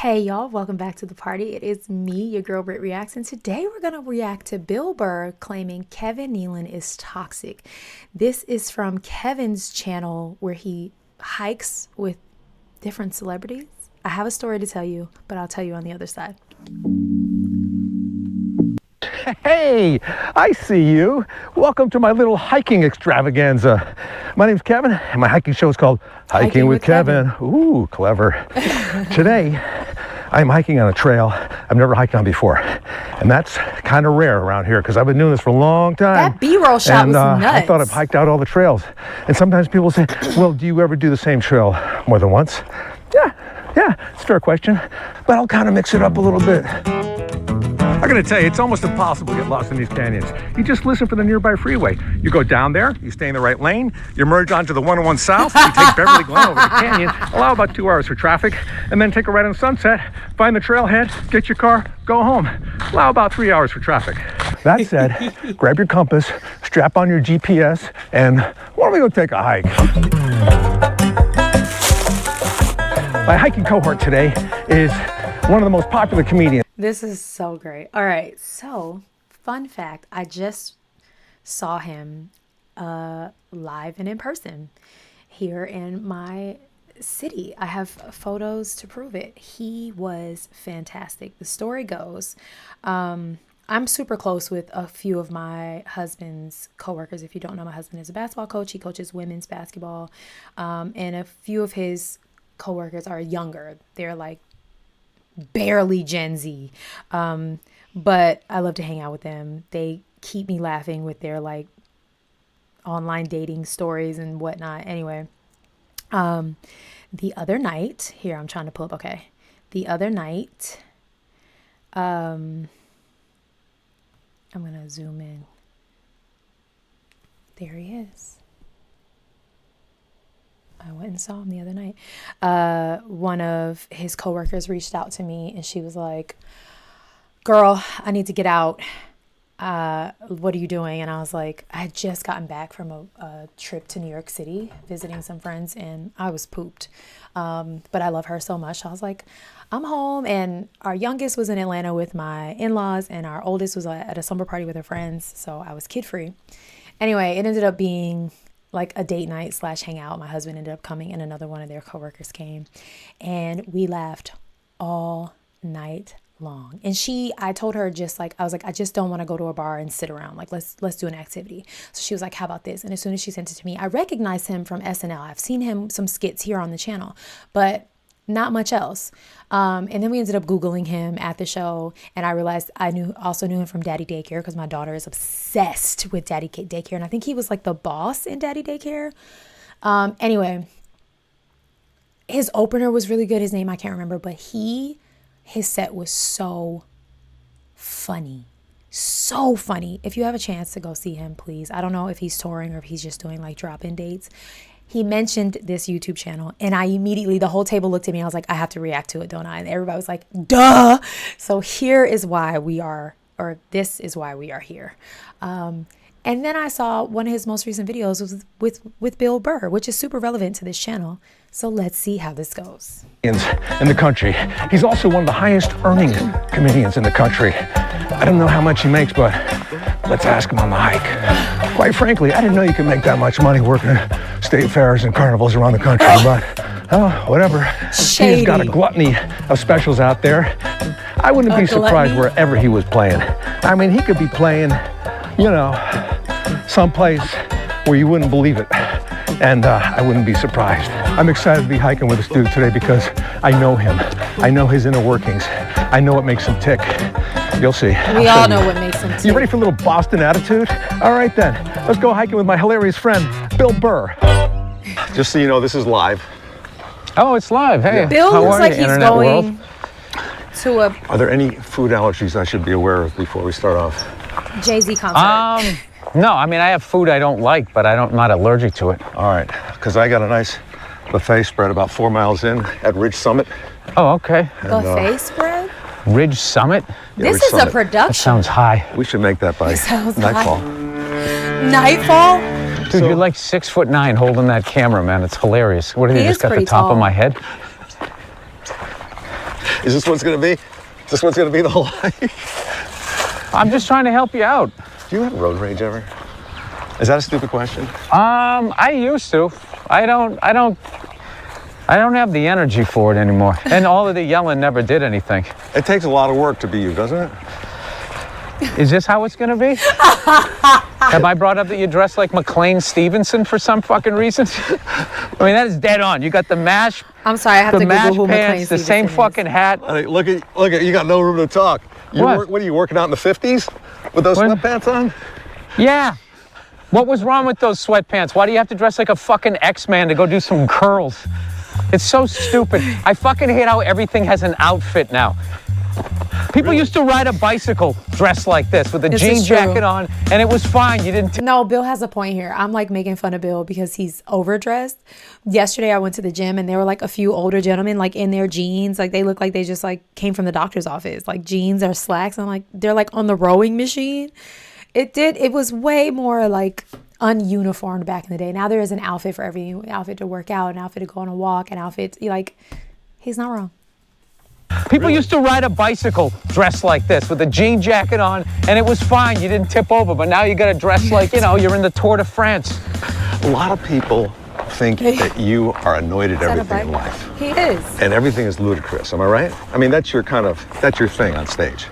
Hey y'all, welcome back to the party. It is me, your girl BrittReacts, and today we're going to react to Burr claiming Kevin Nealon is toxic. This is from Kevin's channel where he hikes with different celebrities. I have a story to tell you, but I'll tell you on the other side. Hey, I see you. Welcome to my little hiking extravaganza. My name's Kevin, and my hiking show is called Hiking with Kevin. Ooh, clever. Today, I'm hiking on a trail I've never hiked on before. And that's kind of rare around here because I've been doing this for a long time. That B-roll shot was nuts. I thought I've hiked out all the trails. And sometimes people say, well, do you ever do the same trail more than once? Yeah, it's a fair question. But I'll kind of mix it up a little bit. I gotta tell you, it's almost impossible to get lost in these canyons. You just listen for the nearby freeway. You go down there, you stay in the right lane, you merge onto the 101 South, you take Beverly Glen over the canyon, allow about 2 hours for traffic, and then take a right on Sunset, find the trailhead, get your car, go home. Allow about 3 hours for traffic. That said, grab your compass, strap on your GPS, and why don't we go take a hike? My hiking cohort today is one of the most popular comedians. This is so great. All right, so fun fact, I just saw him live and in person here in my city. I have photos to prove it. He was fantastic. The story goes, I'm super close with a few of my husband's coworkers. If you don't know, my husband is a basketball coach. He coaches women's basketball, and a few of his coworkers are younger. They're like barely Gen Z, but I love to hang out with them. They keep me laughing with their like online dating stories and whatnot. Anyway, the other night here, I'm trying to pull up. Okay, the other night, I'm gonna zoom in. There he is. I went and saw him the other night. One of his coworkers reached out to me and she was like, girl, I need to get out. What are you doing? And I was like, I had just gotten back from a trip to New York City, visiting some friends, and I was pooped. But I love her so much. I was like, I'm home. And our youngest was in Atlanta with my in-laws, and our oldest was at a slumber party with her friends. So I was kid-free. Anyway, it ended up being like a date night / hangout. My husband ended up coming and another one of their coworkers came, and we laughed all night long. And I told her, just like, I was like, I just don't want to go to a bar and sit around. Like, let's do an activity. So she was like, how about this? And as soon as she sent it to me, I recognized him from SNL. I've seen him some skits here on the channel, but not much else. And then we ended up Googling him at the show, and I realized I also knew him from Daddy Daycare because my daughter is obsessed with Daddy Daycare, and I think he was like the boss in Daddy Daycare. Anyway, his opener was really good. His name I can't remember, but his set was so funny. So funny. If you have a chance to go see him, please. I don't know if he's touring or if he's just doing like drop-in dates. He mentioned this YouTube channel, and I immediately, the whole table looked at me. I was like, I have to react to it, don't I? And everybody was like, duh. So here is why we are, or this is why we are here. And then I saw one of his most recent videos was with Burr, which is super relevant to this channel. So let's see how this goes. In the country. He's also one of the highest earning comedians in the country. I don't know how much he makes, but let's ask him on the hike. Quite frankly, I didn't know you could make that much money working state fairs and carnivals around the country, but whatever. Shady. He's got a gluttony of specials out there. I wouldn't be surprised wherever he was playing. I mean, he could be playing, you know, someplace where you wouldn't believe it. And I wouldn't be surprised. I'm excited to be hiking with this dude today because I know him. I know his inner workings. I know what makes him tick. You'll see. We all know what makes him tick. You ready for a little Boston attitude? All right then, let's go hiking with my hilarious friend, Burr. Just so you know, this is live. Oh, it's live. Hey, Bill looks like he's going to a... Are there any food allergies I should be aware of before we start off? Jay-Z concert. No, I mean, I have food I don't like, but I'm not allergic to it. All right, because I got a nice buffet spread about 4 miles in at Ridge Summit. Oh, okay. Buffet spread? Ridge Summit? Yeah, this Ridge is Summit. A production. That sounds high. We should make that by nightfall. Nightfall? Dude, you're like 6'9" holding that camera, man. It's hilarious. What, have you just got the top of my head? Is this what's gonna be? Is this what's gonna be the whole hike? I'm just trying to help you out. Do you have road rage ever? Is that a stupid question? I used to. I don't have the energy for it anymore. And all of the yelling never did anything. It takes a lot of work to be you, doesn't it? Is this how it's gonna be? Have I brought up that you dress like McLean Stevenson for some fucking reason? I mean, that is dead on. You got the mash. I'm sorry, I have the to mash Google who McLean pants, the Stevenson same is. fucking hat. Honey, look at, you got no room to talk. What are you, working out in the 50s with those sweatpants on? Yeah. What was wrong with those sweatpants? Why do you have to dress like a fucking X-Man to go do some curls? It's so stupid. I fucking hate how everything has an outfit now. People used to ride a bicycle dressed like this with a jean jacket on, and it was fine. You didn't. No, Bill has a point here. I'm like making fun of Bill because he's overdressed. Yesterday I went to the gym and there were like a few older gentlemen like in their jeans. Like they look like they just like came from the doctor's office. Like jeans or slacks. I'm like, they're like on the rowing machine. It was way more like ununiformed back in the day. Now there is an outfit for everything. An outfit to work out, an outfit to go on a walk, an outfit, like, he's not wrong. People used to ride a bicycle dressed like this with a jean jacket on, and it was fine. You didn't tip over, but now you got to dress like, you're in the Tour de France. A lot of people think that you are annoyed at everything in life. He is. And everything is ludicrous, am I right? I mean, that's your thing on stage.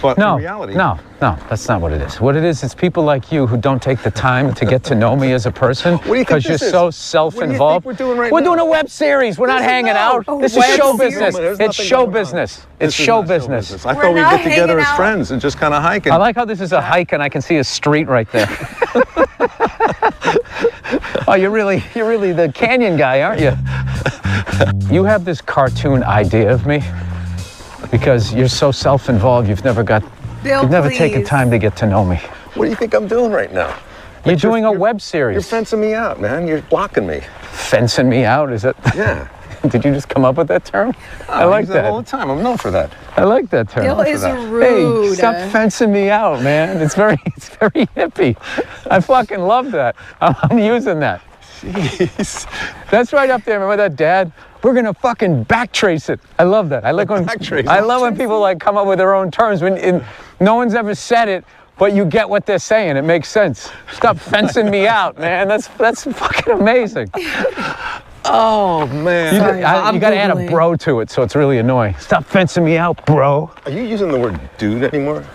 But in reality... No, that's not what it is. What it is, it's people like you who don't take the time to get to know me as a person because you're so self-involved. What do you think we're doing right now? We're doing a web series. We're not hanging out. This is show business. It's show business. It's show business. I thought we'd get together as friends and just kind of hike. I like how this is a hike and I can see a street right there. Oh, you're really the canyon guy, aren't you? You have this cartoon idea of me because you're so self-involved. You've never taken time to get to know me. What do you think I'm doing right now? You're doing a web series. You're fencing me out, man. You're blocking me. Fencing me out, is it? Yeah. Did you just come up with that term? I like that. All the time. I'm known for that. I like that term. Bill is rude. Hey, stop fencing me out, man. It's very hippie. I fucking love that. I'm using that. Jeez. That's right up there. Remember that, Dad? We're gonna fucking backtrace it. I love that. I love when people like come up with their own terms when no one's ever said it, but you get what they're saying. It makes sense. Stop fencing me out, man. That's fucking amazing. Oh man. You gotta add a bro to it, so it's really annoying. Stop fencing me out, bro. Are you using the word dude anymore?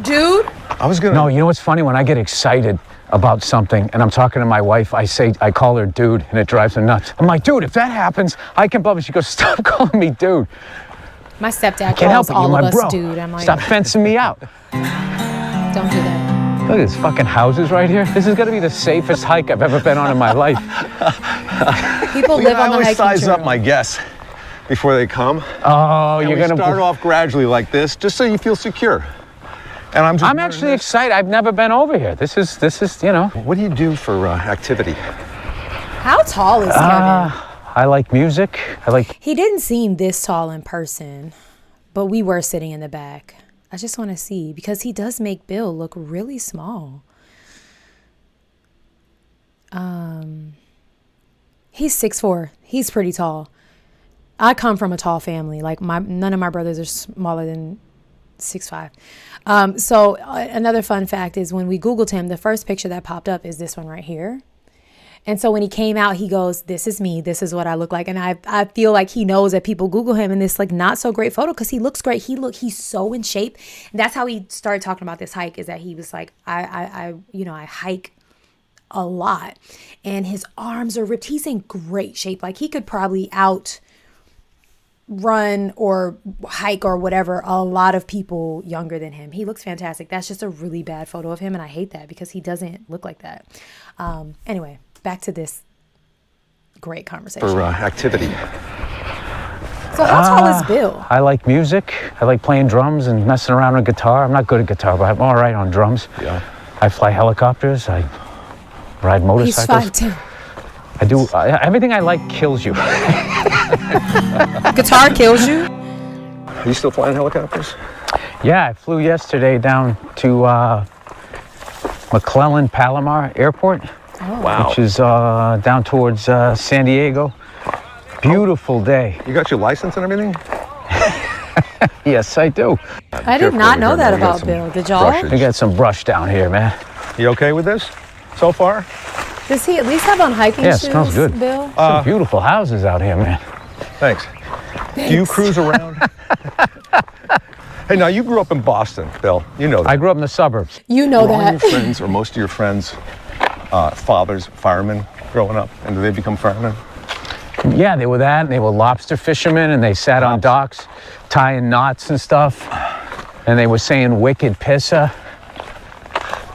Dude? I was gonna. No, you know what's funny? When I get excited about something and I'm talking to my wife, I call her dude, and it drives her nuts. I'm like, dude, if that happens, I can bubble. She goes, stop calling me dude. My stepdad calls all of us dude. I'm like, stop fencing me out. Don't do that. Look at these fucking houses right here. This is gonna be the safest hike I've ever been on in my life. People live on the hiking trail. I always size up my guests before they come. Oh, you're gonna start off gradually like this, just so you feel secure. And I'm actually excited. I've never been over here. This is. What do you do for activity? How tall is Kevin? I like music. He didn't seem this tall in person, but we were sitting in the back. I just want to see because he does make Bill look really small. He's 6'4". He's pretty tall. I come from a tall family. Like none of my brothers are smaller than 6'5". So another fun fact is when we Googled him, the first picture that popped up is this one right here. And so when he came out, he goes, this is me. This is what I look like. And I feel like he knows that people Google him in this like not so great photo because he looks great. He's so in shape. And that's how he started talking about this hike, is that he was like, I hike a lot and his arms are ripped. He's in great shape. Like he could probably run or hike or whatever a lot of people younger than him. He looks fantastic. That's just a really bad photo of him, and I hate that because he doesn't look like that. Anyway, back to this great conversation. For activity. So how tall is Bill? I like music. I like playing drums and messing around with guitar. I'm not good at guitar, but I'm all right on drums. Yeah. I fly helicopters. I ride motorcycles. He's 5'2". I do everything I like kills you. Guitar kills you? Are you still flying helicopters? Yeah, I flew yesterday down to McClellan Palomar Airport, Wow. which is down towards San Diego. beautiful day. You got your license and everything? Yes, I do. I did not know that about Bill. Did y'all? We got some brush down here, man. You okay with this so far? Does he at least have on hiking shoes, it smells good. Bill? Some beautiful houses out here, man. Thanks. Do you cruise around? Hey, now you grew up in Boston, Bill. You know that. I grew up in the suburbs. You know Were all that. your friends or most of your friends fathers firemen growing up, and did they become firemen? Yeah, they were that, and they were lobster fishermen, and they sat on docks tying knots and stuff, and they were saying wicked pisser.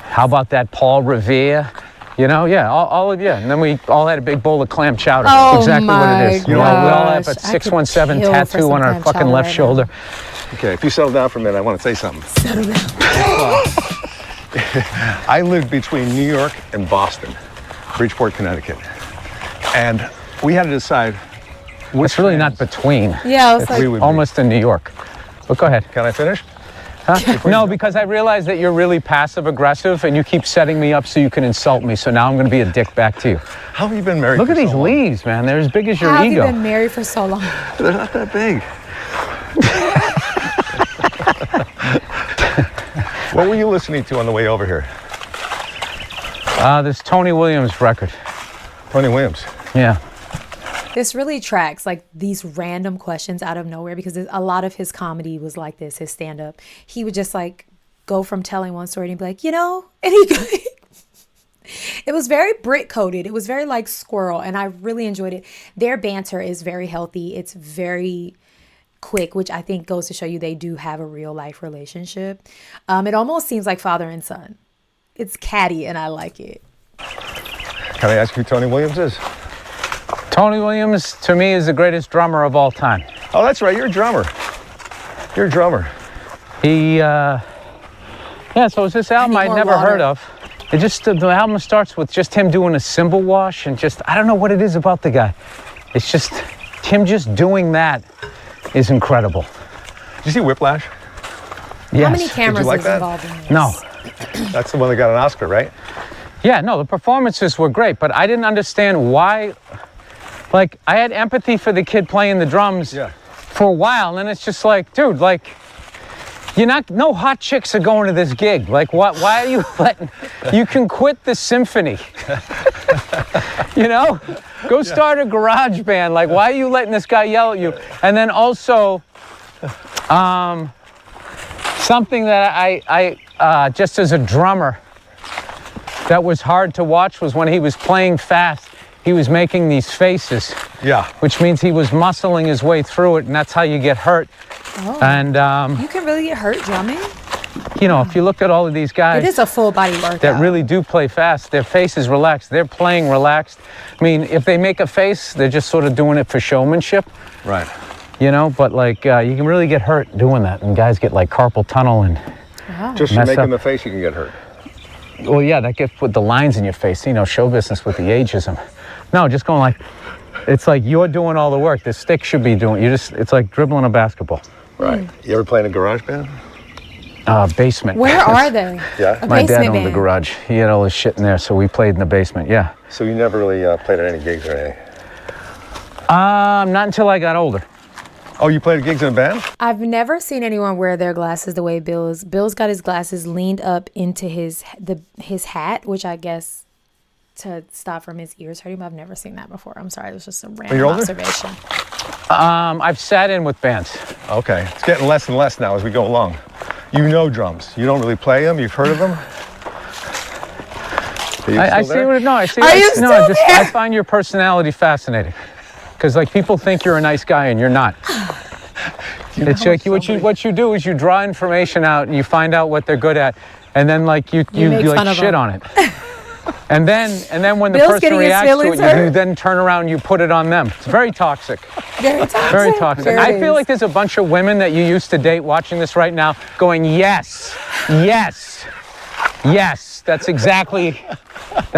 How about that Paul Revere? You know, yeah, all of you. And then we all had a big bowl of clam chowder. Oh, exactly what it is. my We all have a gosh. I could 617 kill for tattoo some on our clam fucking chowder left right shoulder. now. Okay, if you settle down for a minute, I want to say something. Settle down. I lived between New York and Boston, Bridgeport, Connecticut. And we had to decide which It's really not fans between. Yeah, I was like, we would be. Almost in New York. But go ahead. Can I finish? Huh? No, because I realize that you're really passive aggressive and you keep setting me up so you can insult me. So now I'm going to be a dick back to you. How have you been married Look for at these so long? leaves, man. They're as big as your how have you ego. been married for so long? They're not that big. What were you listening to on the way over here? This Tony Williams record. Tony Williams. Yeah. This really tracks like these random questions out of nowhere because a lot of his comedy was like this, his stand up. He would just like go from telling one story and be like, you know, and it was very Brit coded. It was very like squirrel, and I really enjoyed it. Their banter is very healthy. It's very quick, which I think goes to show you they do have a real life relationship. It almost seems like father and son. It's catty and I like it. Can I ask who Tony Williams is? Tony Williams, to me, is the greatest drummer of all time. Oh, that's right. You're a drummer. You're a drummer. He, yeah, so it's this album I'd more never water. heard of. It just, the album starts with just him doing a cymbal wash and just, I don't know what it is about the guy. It's just, him just doing that is incredible. Did you see Whiplash? Yes. How many cameras like is that? involved in this? No. That's the one that got an Oscar, right? Yeah, no, the performances were great, but I didn't understand why. Like, I had empathy for the kid playing the drums for a while, and then it's just like, dude, like, no hot chicks are going to this gig. Like, why are you letting, you can quit the symphony. You know? Go start a garage band. Like, why are you letting this guy yell at you? And then also, something that I just as a drummer, that was hard to watch was when he was playing fast, he was making these faces. Yeah. Which means he was muscling his way through it, and that's how you get hurt. Oh. And, You can really get hurt drumming? you know, if you look at all of these guys It is a full body workout. that really do play fast, their face is relaxed. They're playing relaxed. I mean, if they make a face, they're just sort of doing it for showmanship. Right. You know, but like, you can really get hurt doing that. And guys get like carpal tunnel and, Just from Mess making up. the face, you can get hurt. well, yeah, that gets with the lines in your face. You know, show business with the ageism. No, just going like, it's like you're doing all the work. The stick should be doing, it's like dribbling a basketball. Right. You ever play in a garage band? Basement. Where are they? Yeah. A My dad basement owned the band. garage. He had all his shit in there, so we played in the basement, yeah. So you never really played at any gigs or anything? Not until I got older. Oh, you played gigs in a band? I've never seen anyone wear their glasses the way Bill is. Bill's got his glasses leaned up into his hat, which I guess to stop from his ears hurting. But I've never seen that before. I'm sorry, it was just a random older? observation. I've sat in with bands. Okay. It's getting less and less now as we go along. You know drums. You don't really play them. You've heard of them. I see what, no, I see. Are you no, still just, there? I find your personality fascinating. Because like people think you're a nice guy and you're not. It's like what you do is you draw information out and you find out what they're good at, and then like you make fun like of shit them. on it. And then when the Bill's person getting his reacts to feelings it, hurt. you then turn around and you put it on them. It's very toxic. Very toxic. Very toxic. There it I feel is. like there's a bunch of women that you used to date watching this right now going, yes, yes, yes. That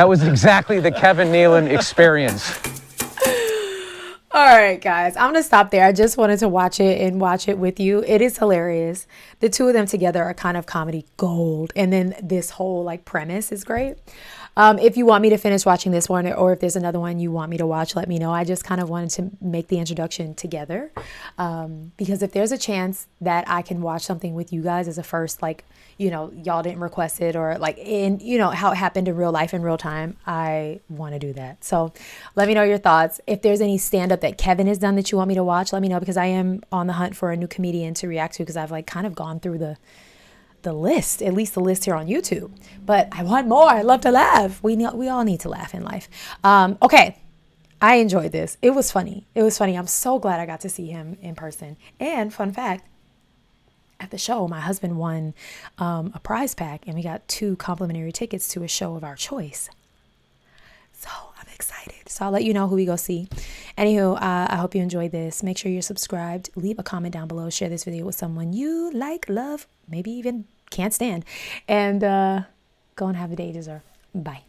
was exactly the Kevin Nealon experience. All right, guys, I'm going to stop there. I just wanted to watch it and watch it with you. It is hilarious. The two of them together are kind of comedy gold. And then this whole like premise is great. If you want me to finish watching this one, or if there's another one you want me to watch, let me know. I just kind of wanted to make the introduction together, because if there's a chance that I can watch something with you guys as a first, like, you know, y'all didn't request it, or like in, you know, how it happened in real life in real time, I want to do that. So let me know your thoughts. If there's any stand-up that Kevin has done that you want me to watch, let me know, because I am on the hunt for a new comedian to react to, because I've like kind of gone through the list, at least the list here on YouTube, but I want more. I love to laugh. We all need to laugh in life. Okay. I enjoyed this. It was funny. I'm so glad I got to see him in person. And fun fact, at the show, my husband won a prize pack, and we got 2 complimentary tickets to a show of our choice. So I'm excited. So I'll let you know who we go see. Anywho, I hope you enjoyed this. Make sure you're subscribed. Leave a comment down below. Share this video with someone you like, love, maybe even can't stand. And go and have the day you deserve. Bye.